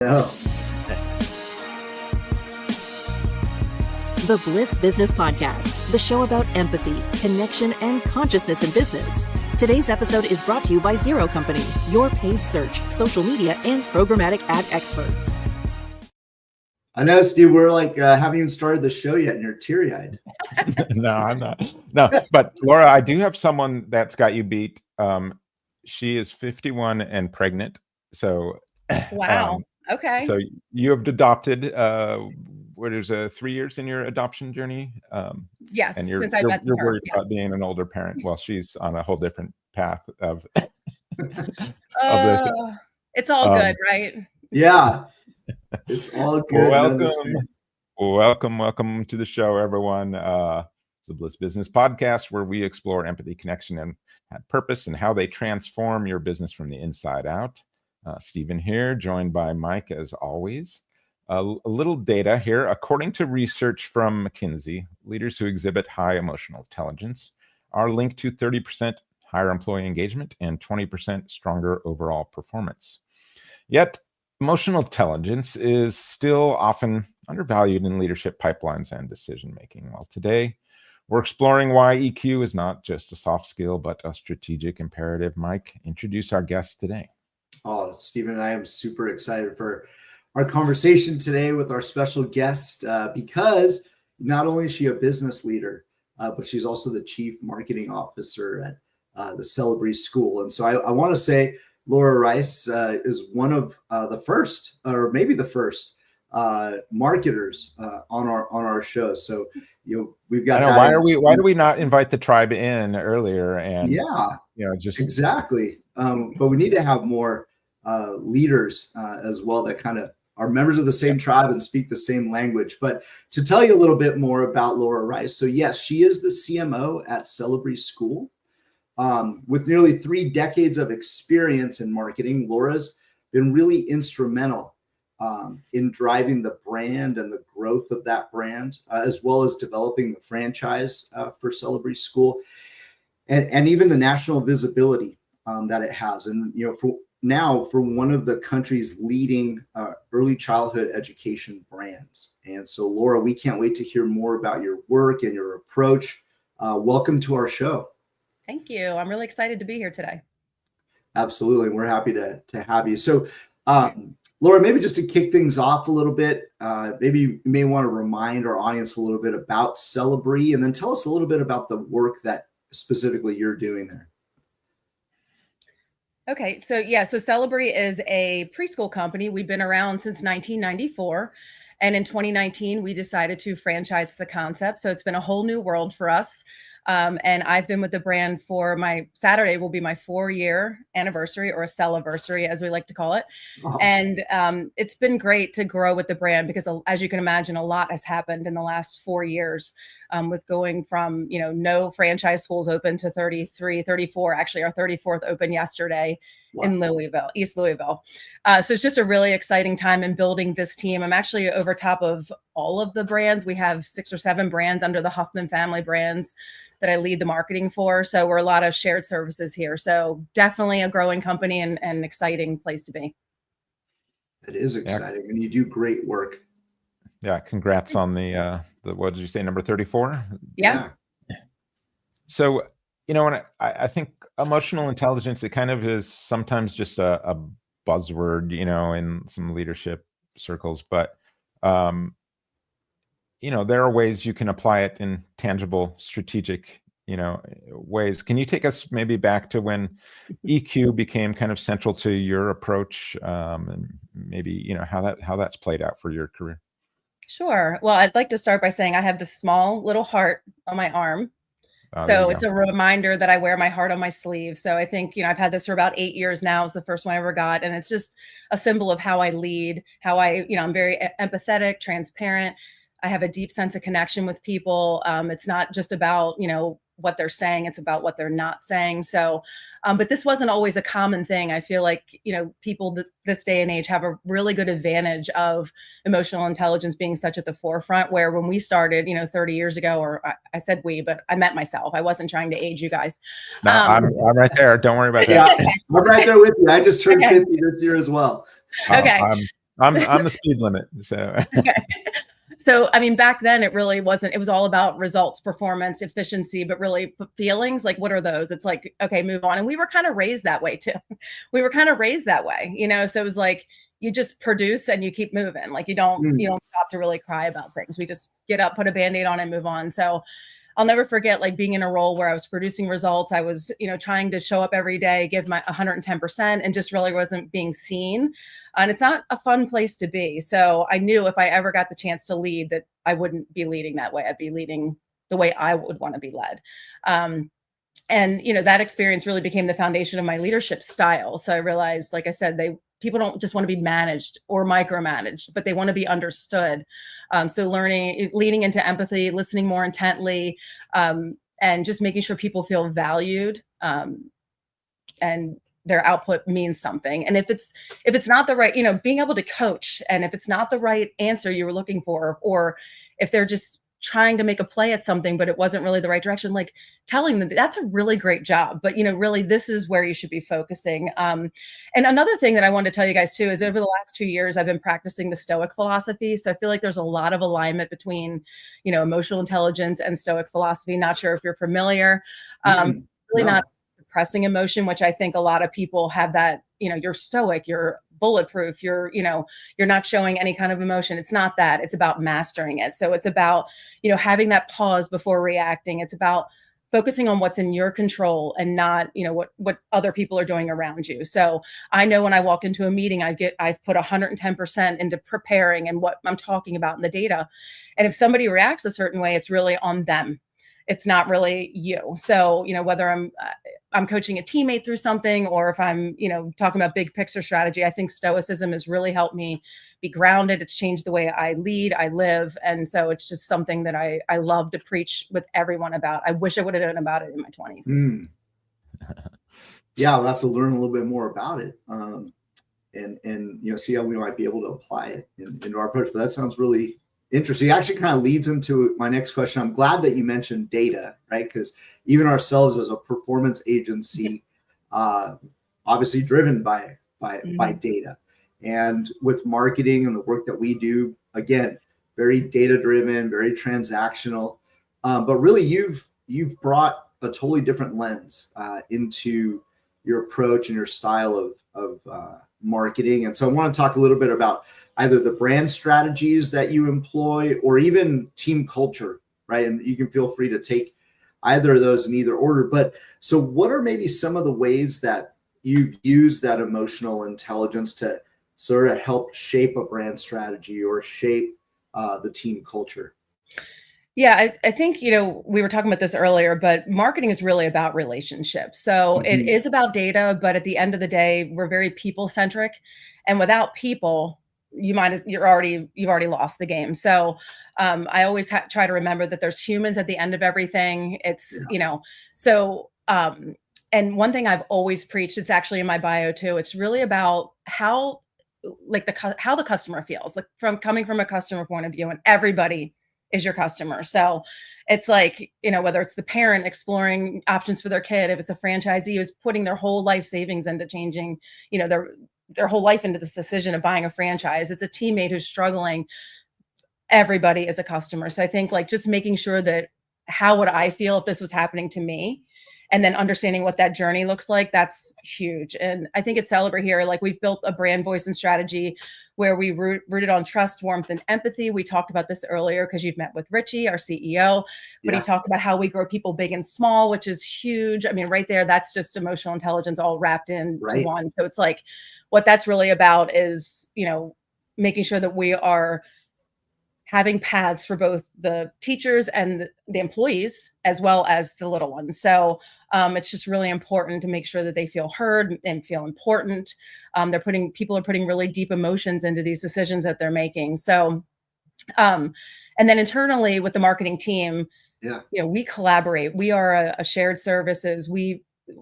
No. The Bliss Business Podcast, the show about empathy, connection, and consciousness in business. Today's episode is brought to you by Zero Company, your paid search, social media, and programmatic ad experts. I know, Steve, we're like, haven't even started the show yet and you're teary-eyed. No, I'm not. No, but Laura, I do have someone that's got you beat. She is 51 and pregnant. So, wow. Okay. So you have adopted, what is 3 years in your adoption journey? Yes. And you're met her, worried yes. about being an older parent. Well, she's on a whole different path of this. It's all good, right? Yeah. It's all good. Welcome to the show, everyone. It's the Bliss Business Podcast, where we explore empathy, connection, and purpose, and how they transform your business from the inside out. Stephen here, joined by Mike, as always. A little data here. According to research from McKinsey, leaders who exhibit high emotional intelligence are linked to 30% higher employee engagement and 20% stronger overall performance. Yet, emotional intelligence is still often undervalued in leadership pipelines and decision-making. Well, today, we're exploring why EQ is not just a soft skill, but a strategic imperative. Mike, introduce our guest today. Oh, Stephen and I am super excited for our conversation today with our special guest because not only is she a business leader, but she's also the chief marketing officer at the Celebree school. And so I want to say Laura Rice is one of the first, or maybe the first, marketers on our show. So we've got. Why do we not invite the tribe in earlier? And just exactly. But we need to have more leaders as well that kind of are members of the same tribe and speak the same language. But to tell you a little bit more about Laura Rice, so yes, she is the CMO at Celebree School. With nearly 3 decades of experience in marketing, Laura's been really instrumental in driving the brand and the growth of that brand, as well as developing the franchise for Celebree School, and even the national visibility that it has. And for one of the country's leading early childhood education brands. And so, Laura, we can't wait to hear more about your work and your approach. Welcome to our show. Thank you. I'm really excited to be here today. Absolutely. We're happy to have you. So, Laura, maybe just to kick things off a little bit, maybe you may want to remind our audience a little bit about Celebree, and then tell us a little bit about the work that specifically you're doing there. Okay. So Celebree is a preschool company. We've been around since 1994. And in 2019, we decided to franchise the concept. So it's been a whole new world for us. And I've been with the brand for Saturday will be my 4-year anniversary, or a Celeversary, as we like to call it. Wow. And it's been great to grow with the brand because, as you can imagine, a lot has happened in the last 4 years with going from, no franchise schools open to 33, 34, actually our 34th opened yesterday. Wow. In Louisville, East Louisville. So it's just a really exciting time in building this team. I'm actually over top of all of the brands. We have 6 or 7 brands under the Huffman family brands that I lead the marketing for. So we're a lot of shared services here. So definitely a growing company and an exciting place to be. It is exciting, and you do great work. Yeah, congrats on the what did you say, number 34? Yeah. So, and I think emotional intelligence, it kind of is sometimes just a buzzword, in some leadership circles, but there are ways you can apply it in tangible, strategic, ways. Can you take us maybe back to when EQ became kind of central to your approach, and maybe, how that's played out for your career? Sure. Well, I'd like to start by saying I have this small little heart on my arm. So it's a reminder that I wear my heart on my sleeve. So I think, I've had this for about 8 years now. It's the first one I ever got. And it's just a symbol of how I lead, how I'm very empathetic, transparent. I have a deep sense of connection with people. It's not just about, what they're saying, it's about what they're not saying. So, but this wasn't always a common thing. I feel like, people this day and age have a really good advantage of emotional intelligence being such at the forefront, where when we started, 30 years ago, or I said we, but I meant myself. I wasn't trying to age you guys. No, I'm right there. Don't worry about that. Yeah, I'm right there with you. I just turned 50 this year as well. Okay. I'm the speed limit. So So, I mean, back then it really wasn't, it was all about results, performance, efficiency, but really feelings, like, what are those? It's like, okay, move on. And we were kind of raised that way too. We were kind of raised that way, so it was like, you just produce and you keep moving. Like you don't stop to really cry about things. We just get up, put a Band-Aid on and move on. So I'll never forget like being in a role where I was producing results. I was, trying to show up every day, give my 110% and just really wasn't being seen. And it's not a fun place to be. So I knew if I ever got the chance to lead that I wouldn't be leading that way. I'd be leading the way I would want to be led. And that experience really became the foundation of my leadership style. So I realized, like I said, people don't just want to be managed or micromanaged, but they want to be understood. So leaning into empathy, listening more intently, and just making sure people feel valued, and their output means something. And if it's not the right, being able to coach, and if it's not the right answer you were looking for, or if they're just trying to make a play at something, but it wasn't really the right direction, like telling them that's a really great job, but really this is where you should be focusing. And another thing that I wanted to tell you guys too, is over the last 2 years, I've been practicing the Stoic philosophy. So I feel like there's a lot of alignment between, emotional intelligence and Stoic philosophy. Not sure if you're familiar. Really No. not suppressing emotion, which I think a lot of people have that, you're stoic, you're bulletproof, you're not showing any kind of emotion. It's not that. It's about mastering it. So it's about, having that pause before reacting. It's about focusing on what's in your control and not, what other people are doing around you. So I know when I walk into a meeting, I've put 110% into preparing and what I'm talking about in the data. And if somebody reacts a certain way, it's really on them. It's not really you. So, whether I'm coaching a teammate through something, or if I'm, talking about big picture strategy, I think Stoicism has really helped me be grounded. It's changed the way I lead, I live. And so it's just something that I love to preach with everyone about. I wish I would have known about it in my 20s. Yeah, we'll have to learn a little bit more about it. And see how we might be able to apply it into our approach. But that sounds really interesting. It actually kind of leads into my next question. I'm glad that you mentioned data, right? Because even ourselves as a performance agency, obviously driven by data, and with marketing and the work that we do, again, very data driven, very transactional. But really, you've brought a totally different lens into your approach and your style of marketing. And so I want to talk a little bit about either the brand strategies that you employ or even team culture, right? And you can feel free to take either of those in either order. But so what are maybe some of the ways that you've used that emotional intelligence to sort of help shape a brand strategy or shape the team culture? Yeah, I think, we were talking about this earlier, but marketing is really about relationships. So it is about data, but at the end of the day, we're very people centric, and without people, you've already lost the game. So I always try to remember that there's humans at the end of everything. It's, and one thing I've always preached, it's actually in my bio too. It's really about how the customer feels, like coming from a customer point of view, and everybody is your customer. So it's like, whether it's the parent exploring options for their kid, if it's a franchisee who's putting their whole life savings into changing, their whole life into this decision of buying a franchise, it's a teammate who's struggling, everybody is a customer. So I think just making sure that how would I feel if this was happening to me? And then understanding what that journey looks like, that's huge. And I think at Celebree here, we've built a brand voice and strategy where we rooted on trust, warmth, and empathy. We talked about this earlier because you've met with Richie, our CEO, but he talked about how we grow people big and small, which is huge. I mean, right there, that's just emotional intelligence all wrapped into one. So it's what that's really about is, making sure that we are having paths for both the teachers and the employees, as well as the little ones. So it's just really important to make sure that they feel heard and feel important. People are putting really deep emotions into these decisions that they're making. So, and then internally with the marketing team, we collaborate. We are a shared services.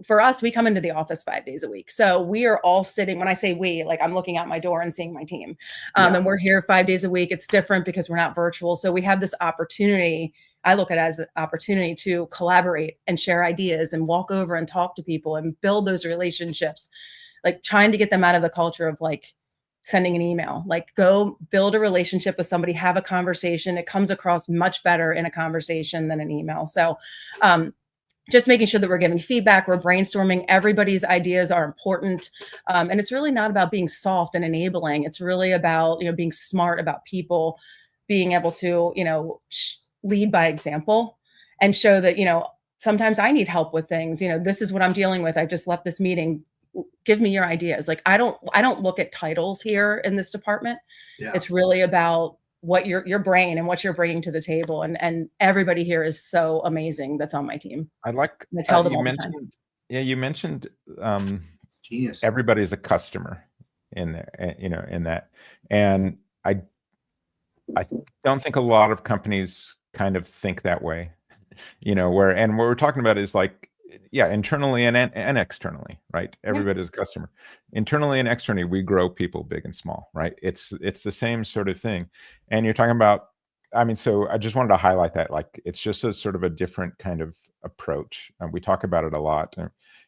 For us, we come into the office 5 days a week. So we are all sitting, when I say we, I'm looking out my door and seeing my team. And we're here 5 days a week. It's different because we're not virtual. So we have this opportunity. I look at it as an opportunity to collaborate and share ideas and walk over and talk to people and build those relationships, trying to get them out of the culture of sending an email. Like, go build a relationship with somebody, have a conversation. It comes across much better in a conversation than an email. So just making sure that we're giving feedback, we're brainstorming. Everybody's ideas are important. And it's really not about being soft and enabling. It's really about, being smart about people, being able to, lead by example and show that, sometimes I need help with things. This is what I'm dealing with. I just left this meeting. Give me your ideas. Like, I don't look at titles here in this department. Yeah. It's really about what your brain and what you're bringing to the table. And everybody here is so amazing that's on my team. I like I tell them you all the mentioned, time. yeah, you mentioned It's genius. everybody's a customer in there, in that. And I don't think a lot of companies kind of think that way, and what we're talking about is like, internally and externally, right? Everybody is a customer. Internally and externally, we grow people big and small, right? It's the same sort of thing. And you're talking about, so I just wanted to highlight that, like, it's just a sort of a different kind of approach. We talk about it a lot.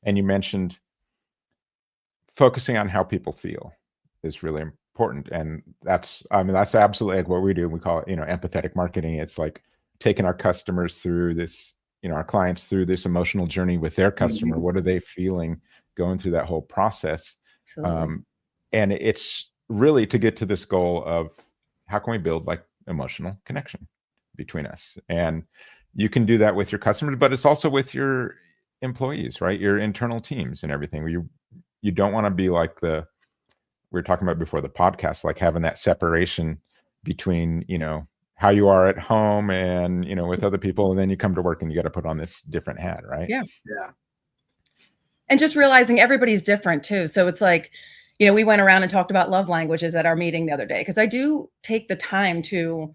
And you mentioned focusing on how people feel is really important. And that's absolutely like what we do. We call it, empathetic marketing. It's like taking our customers through this, our clients through this emotional journey with their customer. What are they feeling going through that whole process? And it's really to get to this goal of how can we build like emotional connection between us? And you can do that with your customers, but it's also with your employees, right? Your internal teams and everything. You don't want to be like we were talking about before the podcast, like having that separation between, how you are at home and, with other people. And then you come to work and you got to put on this different hat, right? Yeah. Yeah. And just realizing everybody's different too. So it's like, we went around and talked about love languages at our meeting the other day, because I do take the time to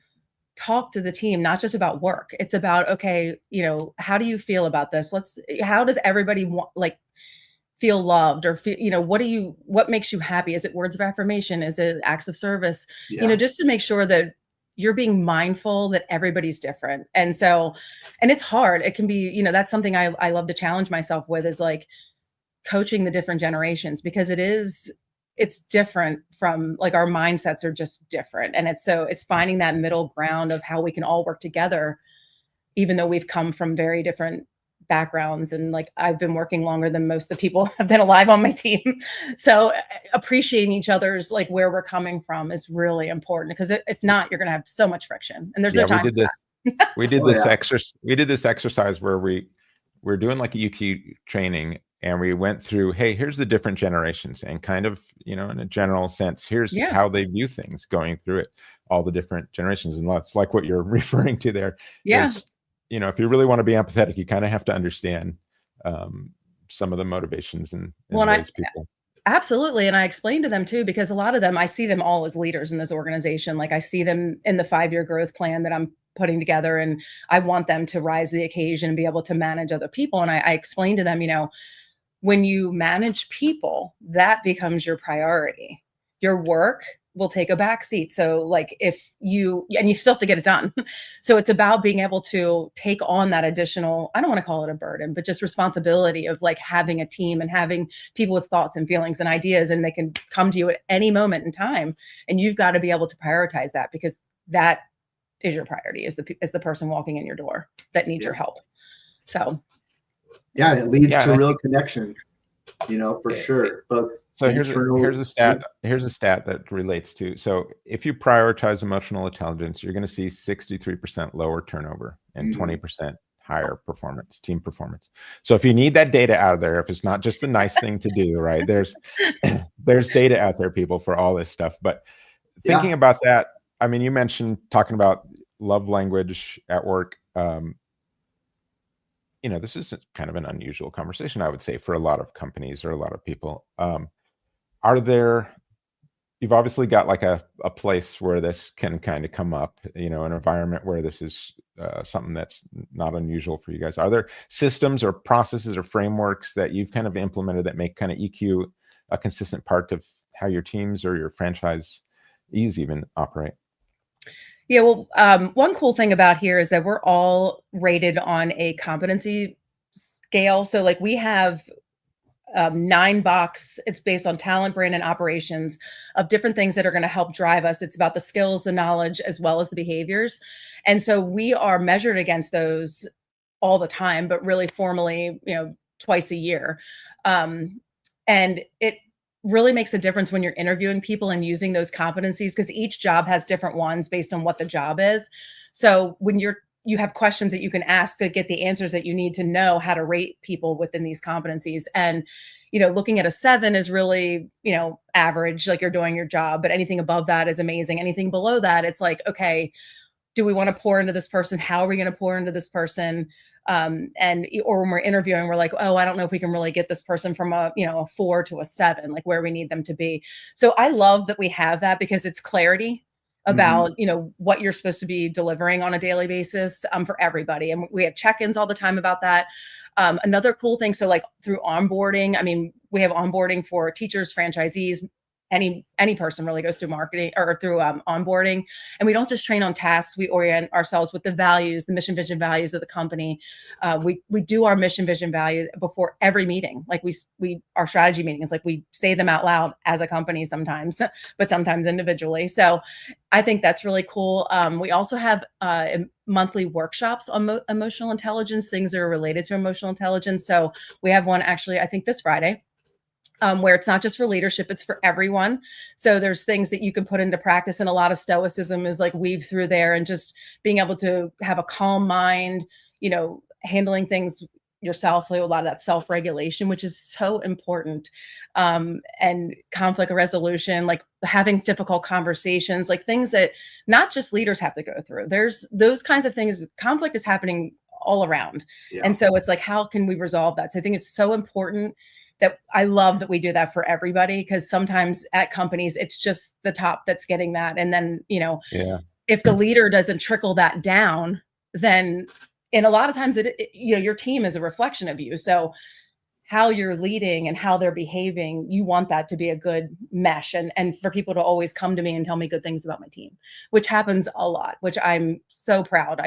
talk to the team, not just about work. It's about, okay, how do you feel about this? How does everybody feel loved, or feel, what makes you happy? Is it words of affirmation? Is it acts of service? Yeah. Just to make sure that you're being mindful that everybody's different. And it's hard. It can be, that's something I love to challenge myself with, is like coaching the different generations, because it's different from, like, our mindsets are just different. And it's finding that middle ground of how we can all work together, even though we've come from very different backgrounds. And like, I've been working longer than most of the people have been alive on my team. So appreciating each other's, like, where we're coming from is really important, because if not, you're going to have so much friction, and there's no time. We did this exercise where we're doing like a UQ training, and we went through, hey, here's the different generations, and kind of, in a general sense, here's how they view things going through it, all the different generations. And that's like what you're referring to there. Yeah. Is, if you really want to be empathetic, you kind of have to understand some of the motivations and ways people. Absolutely. And I explained to them too, because a lot of them, I see them all as leaders in this organization. Like, I see them in the 5-year growth plan that I'm putting together, and I want them to rise to the occasion and be able to manage other people. And I explained to them, when you manage people, that becomes your priority. Your work will take a back seat. So like, you still have to get it done. So it's about being able to take on that additional, I don't want to call it a burden, but just responsibility of like having a team and having people with thoughts and feelings and ideas, and they can come to you at any moment in time. And you've got to be able to prioritize that, because that is your priority, is the person walking in your door that needs your help. So yeah, it leads to real connection, for sure. But so here's a stat that relates to, so if you prioritize emotional intelligence, you're going to see 63% lower turnover and 20% higher performance, team performance. So if you need that data out there, if it's not just the nice thing to do, right, there's data out there, people, for all this stuff. But thinking about that, you mentioned talking about love language at work. This is kind of an unusual conversation, I would say, for a lot of companies or a lot of people. You've obviously got like a place where this can kind of come up, an environment where this is something that's not unusual for you guys. Are there systems or processes or frameworks that you've kind of implemented that make kind of EQ a consistent part of how your teams or your franchisees even operate? Yeah, well, one cool thing about here is that we're all rated on a competency scale. So like, we have 9-box. It's based on talent, brand, and operations of different things that are going to help drive us. It's about the skills, the knowledge, as well as the behaviors. And so we are measured against those all the time, but really formally, twice a year. And it really makes a difference when you're interviewing people and using those competencies, because each job has different ones based on what the job is. So when you have questions that you can ask to get the answers that you need to know how to rate people within these competencies. And, looking at a 7 is really, average, like you're doing your job, but anything above that is amazing. Anything below that, it's like, okay, do we want to pour into this person? How are we going to pour into this person? Or when we're interviewing, we're like, oh, I don't know if we can really get this person from a 4 to a 7, like where we need them to be. So I love that we have that, because it's clarity about, what you're supposed to be delivering on a daily basis, for everybody. And we have check-ins all the time about that. Another cool thing, so like through onboarding, I mean, we have onboarding for teachers, franchisees, any person really goes through marketing or through onboarding. And we don't just train on tasks. We orient ourselves with the values, the mission, vision, values of the company. We do our mission, vision, values before every meeting. Like our strategy meetings, like we say them out loud as a company sometimes, but sometimes individually. So I think that's really cool. We also have monthly workshops on emotional intelligence, things that are related to emotional intelligence. So we have one actually, I think this Friday, where it's not just for leadership, it's for everyone. So there's things that you can put into practice, and a lot of stoicism is like weaved through there, and just being able to have a calm mind, handling things yourself, like a lot of that self-regulation, which is so important. And conflict resolution, like having difficult conversations, like things that not just leaders have to go through. There's those kinds of things. Conflict is happening all around. Yeah. And so it's like, how can we resolve that? So I think it's so important that I love that we do that for everybody, because sometimes at companies, it's just the top that's getting that. And then, if the leader doesn't trickle that down, then, and a lot of times your team is a reflection of you. So how you're leading and how they're behaving, you want that to be a good mesh, and for people to always come to me and tell me good things about my team, which happens a lot, which I'm so proud.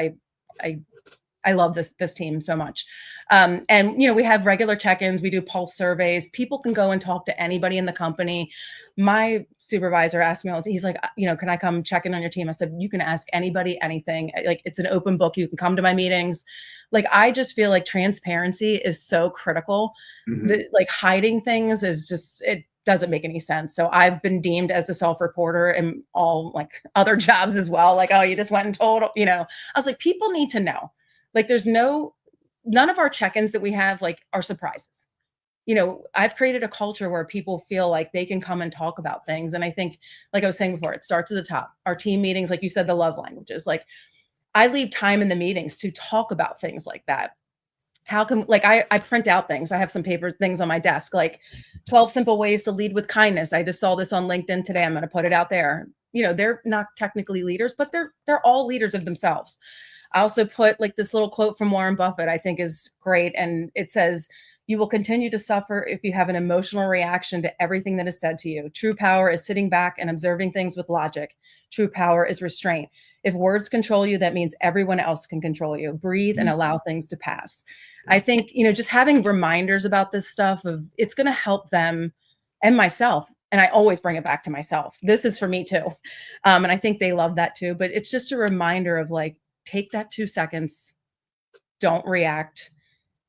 I love this team so much. And, we have regular check-ins. We do pulse surveys. People can go and talk to anybody in the company. My supervisor asked me, he's like, can I come check in on your team? I said, you can ask anybody, anything. Like, it's an open book. You can come to my meetings. Like, I just feel like transparency is so critical. Like hiding things is just, it doesn't make any sense. So I've been deemed as a self-reporter in all like other jobs as well. Like, oh, you just went and told, I was like, people need to know. Like, there's none of our check-ins that we have like are surprises. I've created a culture where people feel like they can come and talk about things. And I think, like I was saying before, it starts at the top. Our team meetings, like you said, the love languages, like I leave time in the meetings to talk about things like that. How come, like I print out things. I have some paper things on my desk, like 12 simple ways to lead with kindness. I just saw this on LinkedIn today. I'm going to put it out there. They're not technically leaders, but they're all leaders of themselves. I also put like this little quote from Warren Buffett, I think is great. And it says, you will continue to suffer if you have an emotional reaction to everything that is said to you. True power is sitting back and observing things with logic. True power is restraint. If words control you, that means everyone else can control you. Breathe and allow things to pass. I think, just having reminders about this stuff, it's going to help them and myself. And I always bring it back to myself. This is for me too. And I think they love that too. But it's just a reminder of like, take that 2 seconds, don't react,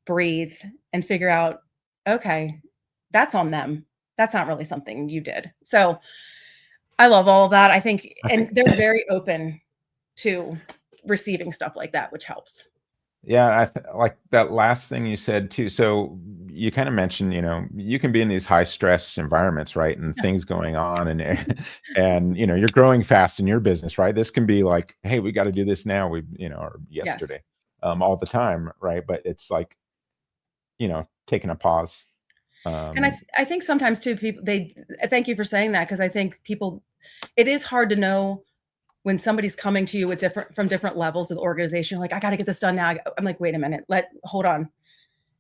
breathe, and figure out, okay, that's on them. That's not really something you did. So I love all of that. I think, and they're very open to receiving stuff like that, which helps. Yeah, like that last thing you said too. So you kind of mentioned, you can be in these high stress environments, right? And things going on, and you're growing fast in your business, right? This can be like, hey, we got to do this now. Or yesterday, all the time, right? But it's like, taking a pause. And I think sometimes too, people, thank you for saying that, because I think people, it is hard to know when somebody's coming to you with from different levels of the organization, like, I got to get this done now. I'm like, wait a minute, hold on.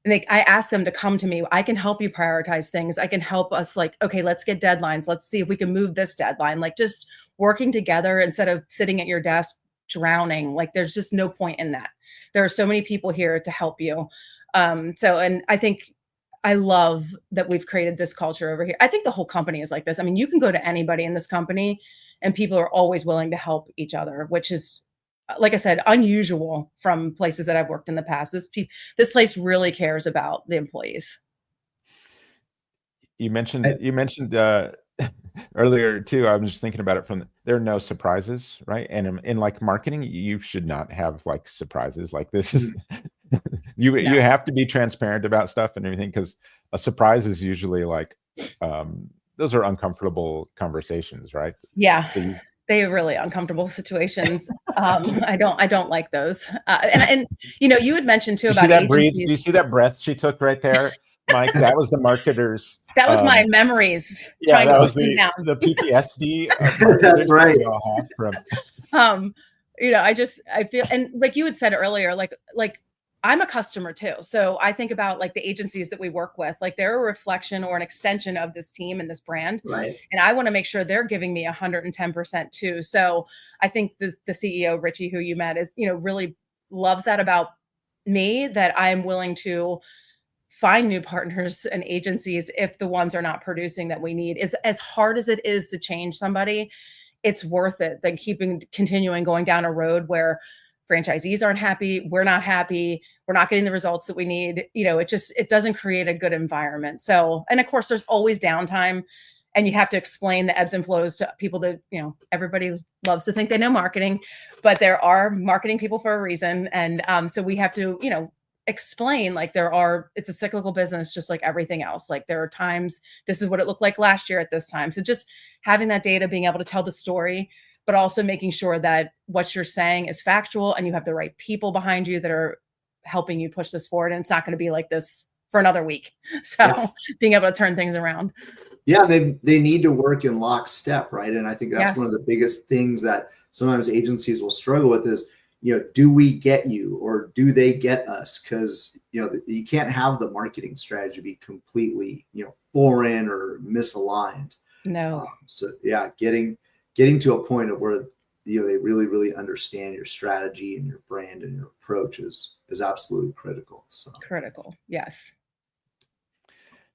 And I ask them to come to me. I can help you prioritize things. I can help us, like, okay, let's get deadlines. Let's see if we can move this deadline, like just working together instead of sitting at your desk drowning. Like, there's just no point in that. There are so many people here to help you. And I think I love that we've created this culture over here. I think the whole company is like this. I mean, you can go to anybody in this company and people are always willing to help each other, which is, like I said, unusual from places that I've worked in the past. This place really cares about the employees. You mentioned earlier too. I was just thinking about it there are no surprises, right? And in like marketing, you should not have like surprises. Like this is you have to be transparent about stuff and everything, because a surprise is usually like those are uncomfortable conversations, right? Yeah. So they are really uncomfortable situations. I don't like those. And you had mentioned too about agencies. Do you see that breath she took right there, Mike? That was the marketers. That was my memories. Yeah, that was the PTSD. That's right. We all have from. I feel, and like you had said earlier, like I'm a customer too. So I think about like the agencies that we work with, like they're a reflection or an extension of this team and this brand. Right. And I want to make sure they're giving me 110% too. So I think the CEO, Richie, who you met, is, really loves that about me, that I'm willing to find new partners and agencies if the ones are not producing that we need. Is as hard as it is to change somebody, it's worth it than continuing going down a road where franchisees aren't happy, we're not happy, we're not getting the results that we need. It doesn't create a good environment. So, and of course there's always downtime, and you have to explain the ebbs and flows to people that, everybody loves to think they know marketing, but there are marketing people for a reason. And so we have to, explain, like it's a cyclical business, just like everything else. Like there are times, this is what it looked like last year at this time. So just having that data, being able to tell the story, but also making sure that what you're saying is factual and you have the right people behind you that are helping you push this forward. And it's not going to be like this for another week. So being able to turn things around. Yeah, they need to work in lockstep, right? And I think that's one of the biggest things that sometimes agencies will struggle with is, do we get you or do they get us? Because, you can't have the marketing strategy be completely, foreign or misaligned. No. Getting to a point of where they really, really understand your strategy and your brand and your approach is absolutely critical. So critical, yes.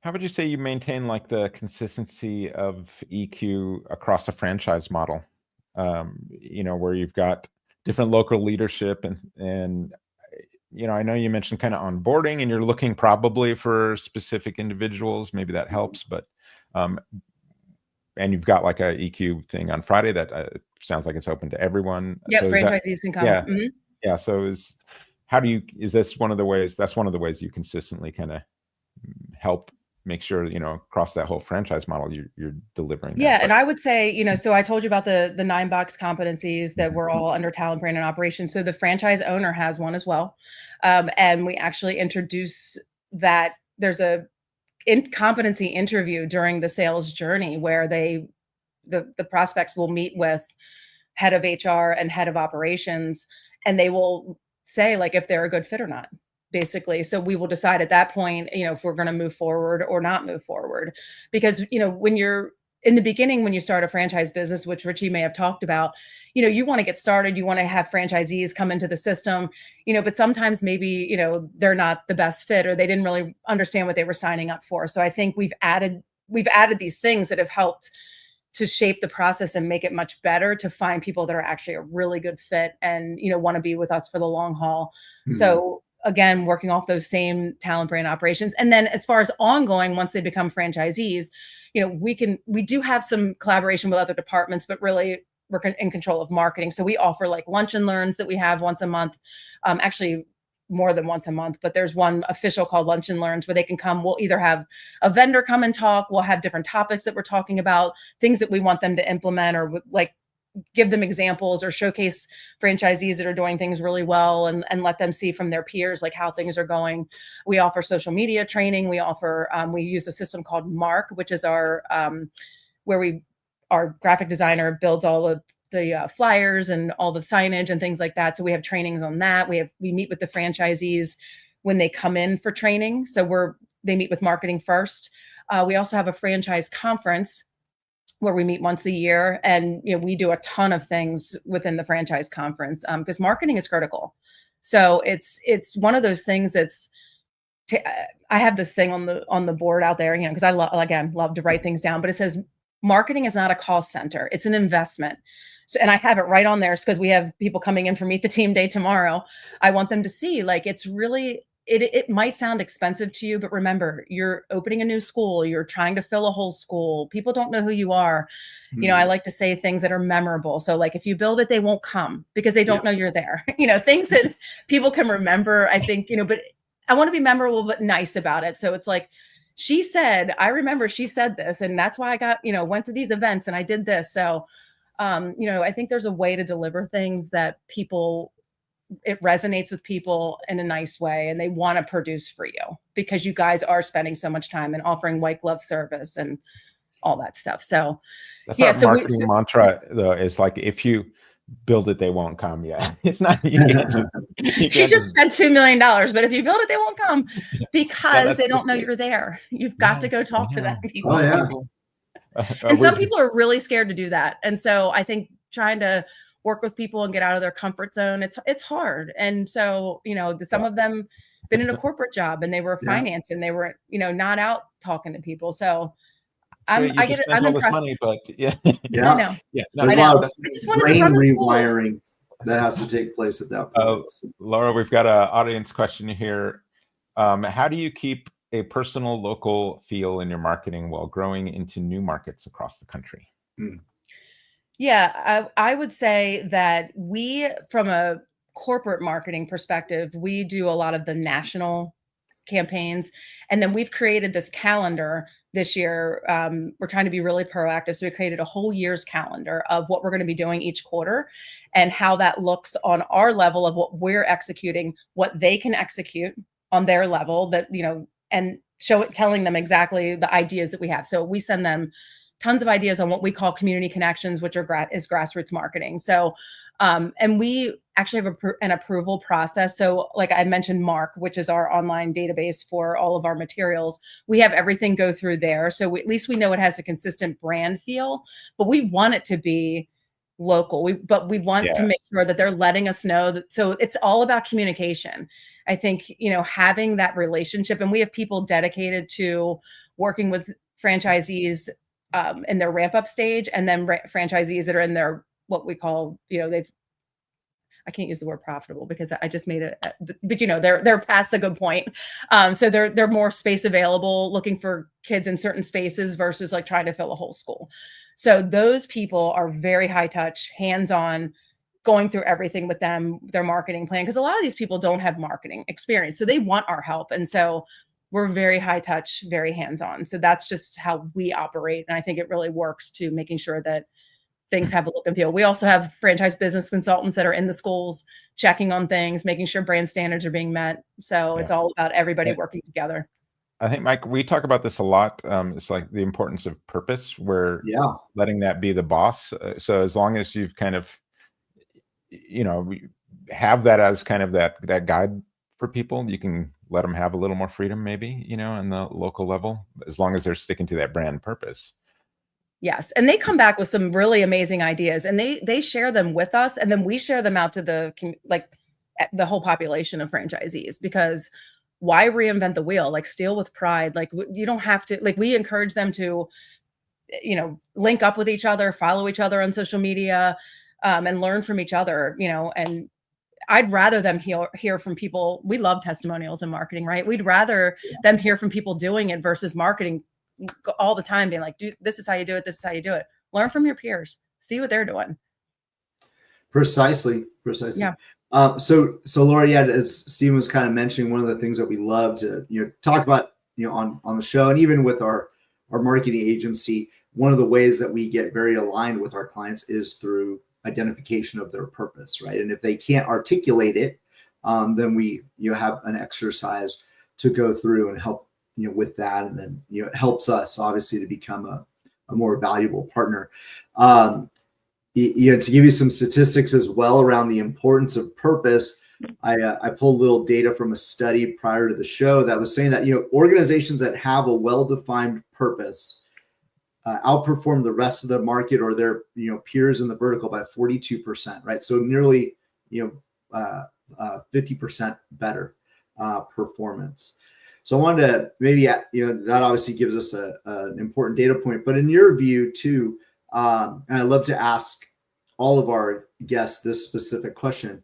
How would you say you maintain like the consistency of EQ across a franchise model? Where you've got different local leadership and I know you mentioned kind of onboarding and you're looking probably for specific individuals. Maybe that helps, but and you've got like a EQ thing on Friday that sounds like it's open to everyone. Yeah, so franchisees can come. Yeah, yeah. So that's one of the ways you consistently kind of help make sure across that whole franchise model you're delivering. Yeah, and I would say so I told you about the 9-box competencies that we're all under talent, brand, and operations. So the franchise owner has one as well, and we actually introduce that. There's a competency interview during the sales journey where the prospects will meet with head of HR and head of operations, and they will say like if they're a good fit or not, basically. So we will decide at that point, if we're going to move forward or not move forward. Because, when you're in the beginning, when you start a franchise business, which Richie may have talked about, you want to get started, you want to have franchisees come into the system, but sometimes maybe, they're not the best fit or they didn't really understand what they were signing up for. So I think we've added these things that have helped to shape the process and make it much better to find people that are actually a really good fit and, want to be with us for the long haul. Mm-hmm. So again, working off those same talent, brand, operations. And then as far as ongoing, once they become franchisees, we do have some collaboration with other departments, but really we're in control of marketing. So we offer like lunch and learns that we have once a month, actually more than once a month, but there's one official called Lunch and Learns where they can come. We'll either have a vendor come and talk. We'll have different topics that we're talking about, things that we want them to implement or like give them examples or showcase franchisees that are doing things really well and let them see from their peers, like how things are going. We offer social media training. We offer, we use a system called Mark, which is our, where our graphic designer builds all of the flyers and all the signage and things like that. So we have trainings on that. We meet with the franchisees when they come in for training. So they meet with marketing first. We also have a franchise conference where we meet once a year, and we do a ton of things within the franchise conference because marketing is critical. So it's one of those things that's I have this thing on the board out there, because I love to write things down, but it says marketing is not a cost center. It's an investment. So, and I have it right on there because we have people coming in for Meet the Team Day tomorrow. I want them to see, it's really, it might sound expensive to you, but remember, you're opening a new school. You're trying to fill a whole school. People don't know who you are. I like to say things that are memorable. So if you build it, they won't come because they don't know you're there. Things that people can remember, I think, but I want to be memorable, but nice about it. So it's she said, I remember she said this, and that's why I got, went to these events and I did this. So, I think there's a way to deliver things that it resonates with people in a nice way, and they want to produce for you because you guys are spending so much time and offering white glove service and all that stuff. So that's our marketing mantra, though. It's if you build it, they won't come. Yeah, it's not. She just spent $2 million, but if you build it, they won't come because they don't know you're there. You've got to go talk to them people. Oh yeah. And some people are really scared to do that, and so I think trying to work with people and get out of their comfort zone, it's hard. And so some of them been in a corporate job and they were finance and they were not out talking to people. So I'm impressed. Money, but I know. Yeah, I know. I just wanted brain rewiring that has to take place at that point. Laura, we've got an audience question here. How do you keep a personal, local feel in your marketing while growing into new markets across the country? Yeah, I would say that from a corporate marketing perspective, we do a lot of the national campaigns, and then we've created this calendar this year. We're trying to be really proactive. So we created a whole year's calendar of what we're going to be doing each quarter and how that looks on our level of what we're executing, what they can execute on their level, that, and telling them exactly the ideas that we have. So we send them tons of ideas on what we call community connections, which is grassroots marketing. So, and we actually have an approval process. So like I mentioned, Mark, which is our online database for all of our materials, we have everything go through there. So at least we know it has a consistent brand feel, but we want it to be local. But we want to make sure that they're letting us know that. So it's all about communication. I think, having that relationship, and we have people dedicated to working with franchisees in their ramp up stage, and then franchisees that are in their, what we call, I can't use the word profitable because I just made it, but they're past a good point. So they're more space available, looking for kids in certain spaces versus trying to fill a whole school. So those people are very high touch, hands-on, going through everything with them, their marketing plan. Because a lot of these people don't have marketing experience, so they want our help. And so we're very high touch, very hands-on. So that's just how we operate. And I think it really works to making sure that things have a look and feel. We also have franchise business consultants that are in the schools, checking on things, making sure brand standards are being met. So it's all about everybody working together. I think, Mike, we talk about this a lot. It's the importance of purpose, where letting that be the boss. So as long as you've kind of, have that as kind of that guide for people, you can let them have a little more freedom, maybe, in the local level, as long as they're sticking to that brand purpose. Yes. And they come back with some really amazing ideas, and they share them with us. And then we share them out to the whole population of franchisees, because why reinvent the wheel? Steal with pride. You don't have to, we encourage them to, link up with each other, follow each other on social media, and learn from each other, and I'd rather them hear from people. We love testimonials in marketing, right? We'd rather them hear from people doing it versus marketing all the time being like, dude, this is how you do it. This is how you do it. Learn from your peers. See what they're doing. Precisely. Yeah. So Laura, as Steve was kind of mentioning, one of the things that we love to talk about on the show, and even with our marketing agency, one of the ways that we get very aligned with our clients is through identification of their purpose, right? And if they can't articulate it, then we have an exercise to go through and help with that, and then it helps us obviously to become a more valuable partner. To give you some statistics as well around the importance of purpose, I pulled a little data from a study prior to the show that was saying that organizations that have a well-defined purpose outperform the rest of the market or their peers in the vertical by 42%, right? So nearly 50% better performance. So I wanted to maybe, that obviously gives us an important data point, but in your view too, and I love to ask all of our guests this specific question,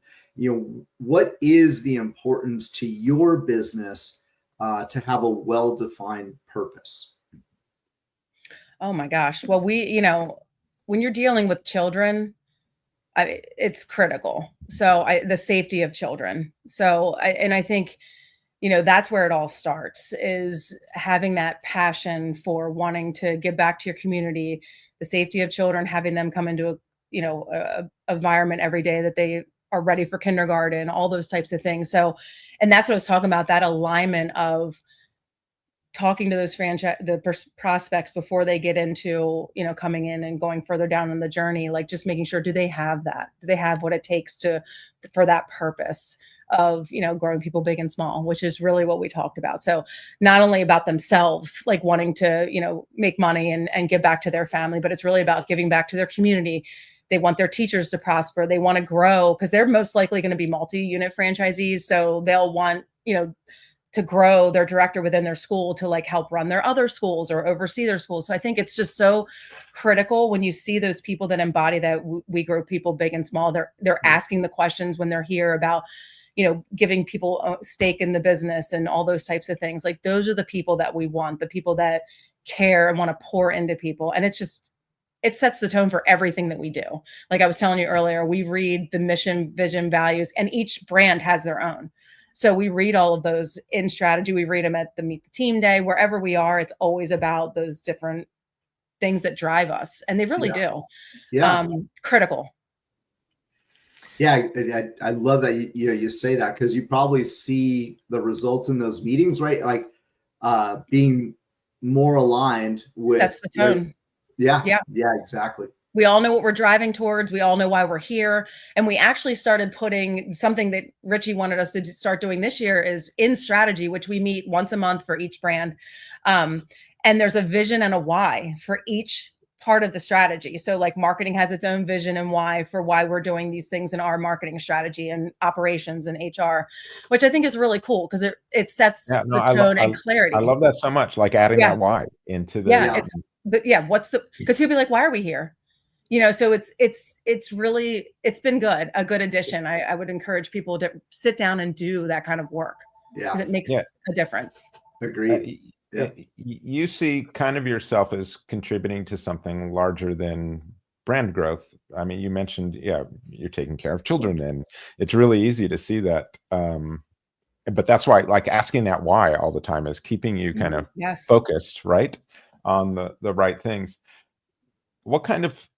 what is the importance to your business to have a well-defined purpose? Oh my gosh. Well, when you're dealing with children, it's critical. So the safety of children. So I think, that's where it all starts, is having that passion for wanting to give back to your community, the safety of children, having them come into a environment every day that they are ready for kindergarten, all those types of things. So, and that's what I was talking about, that alignment of talking to those prospects before they get into, coming in and going further down in the journey, like just making sure, do they have that? Do they have what it takes for that purpose of, growing people big and small, which is really what we talked about. So not only about themselves, like wanting to, make money and give back to their family, but it's really about giving back to their community. They want their teachers to prosper. They want to grow because they're most likely going to be multi-unit franchisees. So they'll want, to grow their director within their school to like help run their other schools or oversee their schools. So I think it's just so critical when you see those people that embody that we grow people big and small. They're asking the questions when they're here about, giving people a stake in the business and all those types of things. Like those are the people that we want, the people that care and want to pour into people. And it sets the tone for everything that we do. Like I was telling you earlier, we read the mission, vision, values, and each brand has their own. So we read all of those in strategy. We read them at the Meet the Team Day, wherever we are. It's always about those different things that drive us. And they really do. Yeah. Critical. Yeah. I love that you say that, because you probably see the results in those meetings, right? Like being more aligned with. Sets the tone. Yeah, exactly. We all know what we're driving towards. We all know why we're here. And we actually started putting something that Richie wanted us to start doing this year is in strategy, which we meet once a month for each brand. And there's a vision and a why for each part of the strategy. So like marketing has its own vision and why for why we're doing these things in our marketing strategy, and operations and HR, which I think is really cool because it sets the tone and clarity. I love that so much. Like adding that why into the, because he'll be like, why are we here? So it's really, it's been good, a good addition. I would encourage people to sit down and do that kind of work because it makes a difference. Agreed. You see kind of yourself as contributing to something larger than brand growth. I mean, you mentioned, you're taking care of children, and it's really easy to see that. But that's why, like asking that why all the time is keeping you kind of focused, right, on the right things. What kind of,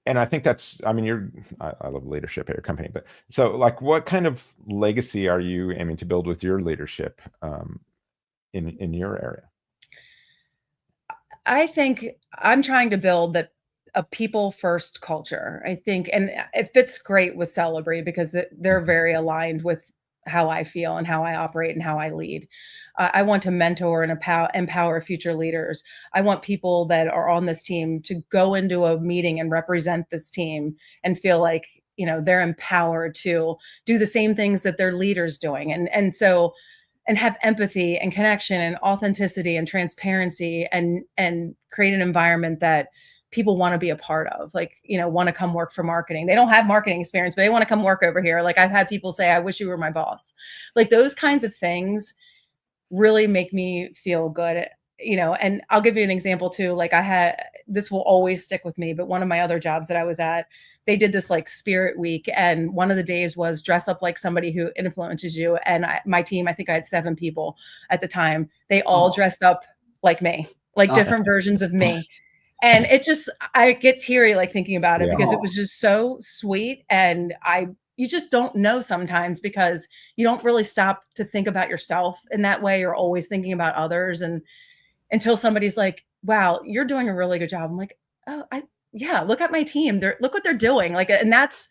and I think that's, I mean, I love leadership at your company, but so like, what kind of legacy are you aiming to build with your leadership in your area? I think I'm trying to build a people first culture. I think, and it fits great with Celebree because they're very aligned with how I feel and how I operate and how I lead. I want to mentor and empower future leaders. I want people that are on this team to go into a meeting and represent this team and feel like, they're empowered to do the same things that their leaders doing. And have empathy and connection and authenticity and transparency and create an environment that people want to be a part of, like, want to come work for marketing. They don't have marketing experience, but they want to come work over here. Like I've had people say, I wish you were my boss. Like those kinds of things really make me feel good, and I'll give you an example too. Like this will always stick with me, but one of my other jobs that I was at, they did this like spirit week. And one of the days was dress up like somebody who influences you. And my team, I think I had 7 people at the time. They all dressed up like me, like different versions of me. And I get teary, like thinking about it because it was just so sweet. And you just don't know sometimes because you don't really stop to think about yourself in that way. You're always thinking about others. And until somebody's like, wow, you're doing a really good job. I'm like, oh, look at my team. Look what they're doing. Like, and that's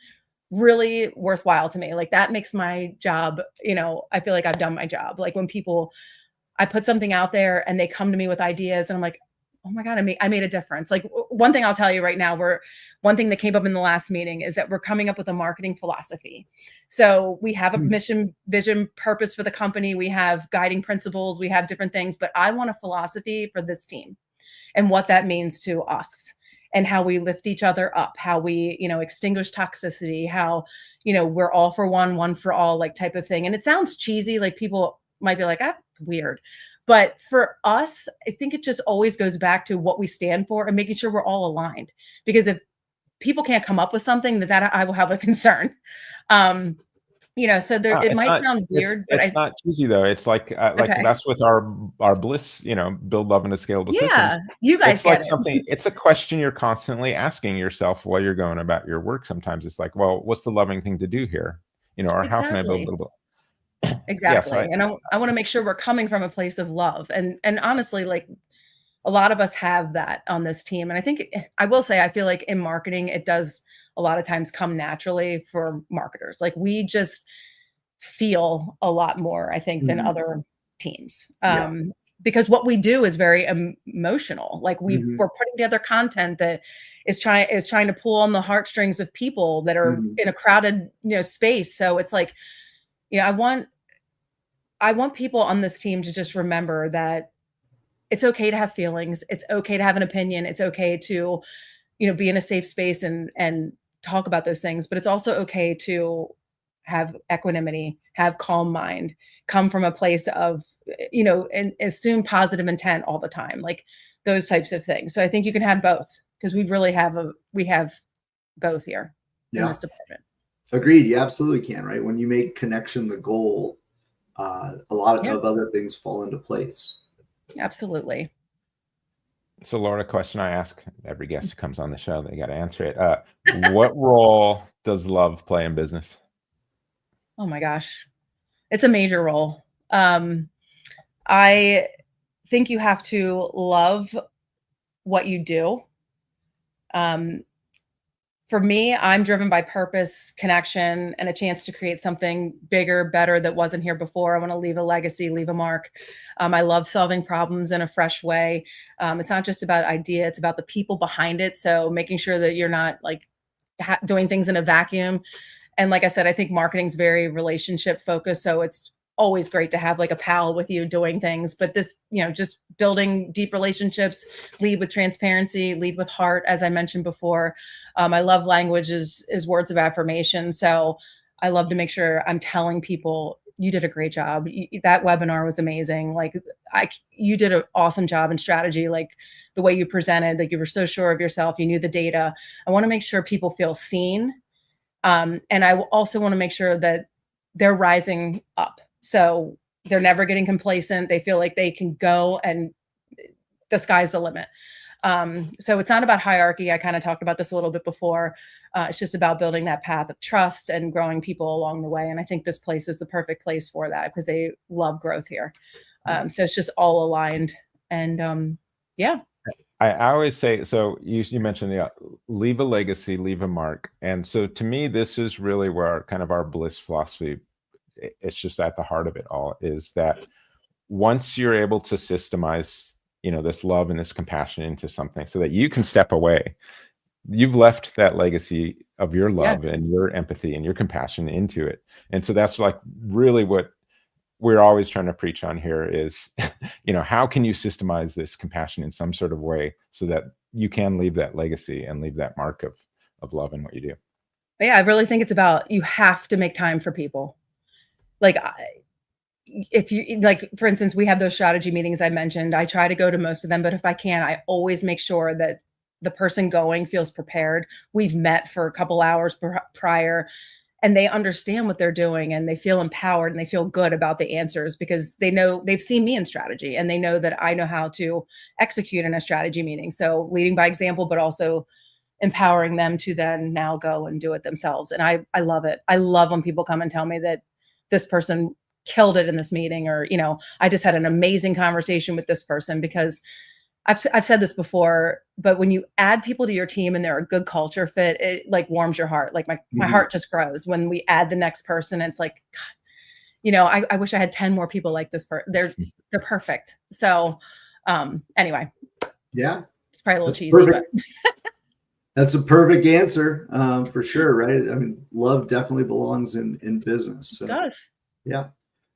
really worthwhile to me. Like that makes my job, I feel like I've done my job. Like when I put something out there and they come to me with ideas and I'm like, oh my God, I made a difference. Like one thing I'll tell you right now, one thing that came up in the last meeting is that we're coming up with a marketing philosophy. So we have a mission, vision, purpose for the company. We have guiding principles, we have different things, but I want a philosophy for this team and what that means to us and how we lift each other up, how we, extinguish toxicity, how, we're all for one for all, like type of thing. And it sounds cheesy. Like people might be like, ah, weird. But for us, I think it just always goes back to what we stand for and making sure we're all aligned. Because if people can't come up with something, that I will have a concern. So it might sound weird, but it's not cheesy though. It's like okay. That's with our Bliss, build love into scalable systems. Yeah, you guys get it. It's a question you're constantly asking yourself while you're going about your work. Sometimes it's like, well, what's the loving thing to do here? Or exactly. How can I build a little bit? Exactly. And I want to make sure we're coming from a place of love. And honestly, like a lot of us have that on this team. And I think I will say, I feel like in marketing, it does a lot of times come naturally for marketers. Like we just feel a lot more, I think, than other teams. Because what we do is very emotional. Like we're putting together content that is trying to pull on the heartstrings of people that are in a crowded, space. So it's like, I want people on this team to just remember that it's okay to have feelings. It's okay to have an opinion. It's okay to, be in a safe space and talk about those things, but it's also okay to have equanimity, have calm mind, come from a place of, and assume positive intent all the time, like those types of things. So I think you can have both because we have both here in this department. Agreed. You absolutely can, right? When you make connection the goal, a lot of other things fall into place. Absolutely. So, Laura, a question I ask every guest who comes on the show, they got to answer it. What role does love play in business? Oh my gosh, it's a major role. I think you have to love what you do. For me, I'm driven by purpose, connection, and a chance to create something bigger, better that wasn't here before. I want to leave a legacy, leave a mark. I love solving problems in a fresh way. It's not just about idea, it's about the people behind it. So making sure that you're not like doing things in a vacuum. And like I said, I think marketing is very relationship focused. So it's always great to have like a pal with you doing things, but this, just building deep relationships, lead with transparency, lead with heart. As I mentioned before, I love language is words of affirmation. So I love to make sure I'm telling people you did a great job. That webinar was amazing. Like you did an awesome job in strategy. Like the way you presented, like you were so sure of yourself. You knew the data. I want to make sure people feel seen. And I also want to make sure that they're rising up. So they're never getting complacent. They feel like they can go and the sky's the limit. So it's not about hierarchy. I kind of talked about this a little bit before. It's just about building that path of trust and growing people along the way. And I think this place is the perfect place for that because they love growth here. So it's just all aligned. And I always say, so you mentioned leave a legacy, leave a mark. And so to me, this is really where our Bliss philosophy, it's just at the heart of it all, is that once you're able to systemize, this love and this compassion into something so that you can step away, you've left that legacy of your love and your empathy and your compassion into it. And so that's like really what we're always trying to preach on here is, how can you systemize this compassion in some sort of way so that you can leave that legacy and leave that mark of love in what you do. But yeah, I really think it's about, you have to make time for people. Like if you, like, for instance, we have those strategy meetings I mentioned. I try to go to most of them, but if I can, I always make sure that the person going feels prepared. We've met for a couple hours prior and they understand what they're doing and they feel empowered and they feel good about the answers because they know they've seen me in strategy and they know that I know how to execute in a strategy meeting. So leading by example, but also empowering them to then now go and do it themselves. And I love it. I love when people come and tell me that this person killed it in this meeting, or, I just had an amazing conversation with this person, because I've said this before, but when you add people to your team and they're a good culture fit, it like warms your heart. Like my heart just grows when we add the next person. It's like, God, I wish I had 10 more people like this. They're perfect. So anyway, Yeah, It's probably a little that's cheesy, perfect. but That's a perfect answer, for sure, right? I mean, love definitely belongs in business. it So does. yeah.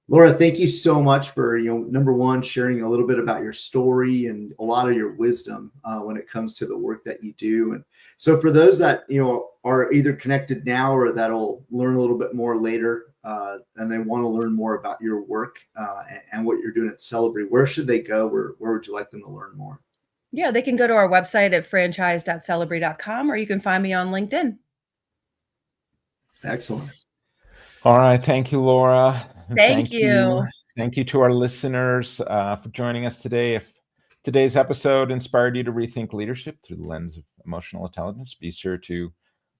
Laura, thank you so much for, number one, sharing a little bit about your story and a lot of your wisdom when it comes to the work that you do. And so for those that, are either connected now or that'll learn a little bit more later, and they want to learn more about your work and what you're doing at Celebree, where should they go? Where would you like them to learn more? Yeah, they can go to our website at franchise.celebree.com, or you can find me on LinkedIn. Excellent. All right. Thank you, Laura. Thank you. Thank you to our listeners for joining us today. If today's episode inspired you to rethink leadership through the lens of emotional intelligence, be sure to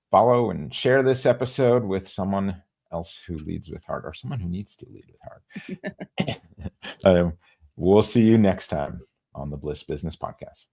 follow and share this episode with someone else who leads with heart, or someone who needs to lead with heart. We'll see you next time on the Bliss Business Podcast.